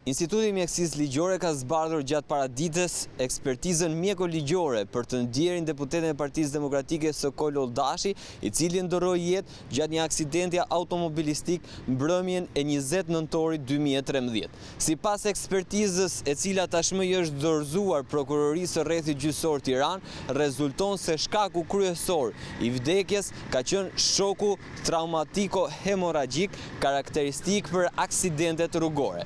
Instituti i Mjekësisë Ligjore ka zbardhur gjatë paraditës ekspertizën mjeko-ligjore për të ndjerin deputetin e Partisë Demokratike Sokol Oldashi, i cili ndorroi jetë gjatë një aksidenti automobilistik mbrëmjen e 20 nëntorit 2013. Sipas ekspertizës, e cila tashmë i është dorëzuar prokurorisë së rrethit gjyqësor Tiranë, rezulton se shkaku kryesor i vdekjes ka qenë shoku traumatiko-hemoragjik, karakteristik për aksidentet rrugore.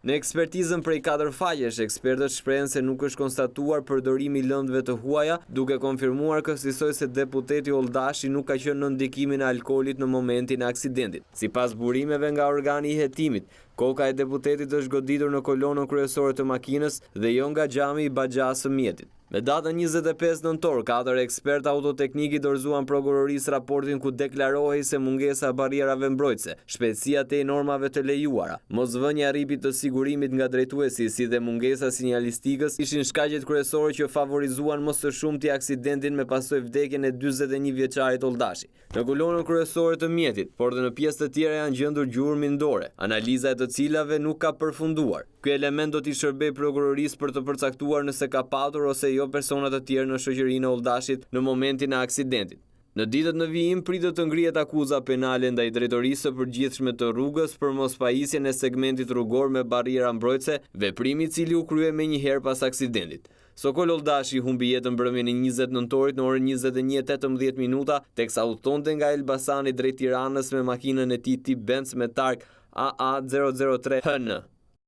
Në ekspertizën prej 4 faqesh, ekspertët shprehen se nuk është konstatuar përdorimi i lëndëve të huaja, duke konfirmuar kësaj se deputeti Oldashi nuk ka qenë në ndikimin e alkoolit në momentin e aksidentit. Sipas burimeve nga organi i hetimit, koka e deputetit është goditur në kolonën kryesore të makinës dhe jo nga xhami i baxhas së mjetit. Me datën 25 nëntor, 4 ekspertë autoteknikë dorëzuan prokurorisë raportin ku deklarohej se mungesa e barrierave mbrojtëse, shpejtësia te normave të lejuara, mosvënia e rripit të sigurimit nga drejtuesi si dhe mungesa sinjalistikës ishin shkaqet kryesore që favorizuan më së shumti aksidentin me pasojë vdekjen e 41 vjeçarit Oldashi. Në kolonën kryesore të mjetit, por dhe në pjesë të tjera janë gjendur gjurmë mindore, analiza e të cilave nuk ka përfunduar. Ky element do t'i shërbej prokurorisë për të përcaktuar nëse ka patur ose jo persona të tjerë në shoqërinë e Oldashit në momentin e aksidentit. Në ditët në vijim pritet të ngrihet akuza penale ndaj drejtorisë së përgjithshme të rrugës për mospajisjen e segmentit rrugor me barriera mbrojtëse, veprimi i cili u krye menjëherë pas aksidentit. Sokol Oldashi humbi jetën mbrëmjen e 20 nëntorit në orën 21:18 minuta, teksa udhtonte nga Elbasani drejt Tiranës me makinën e tij tip Benz me targ AA003HN.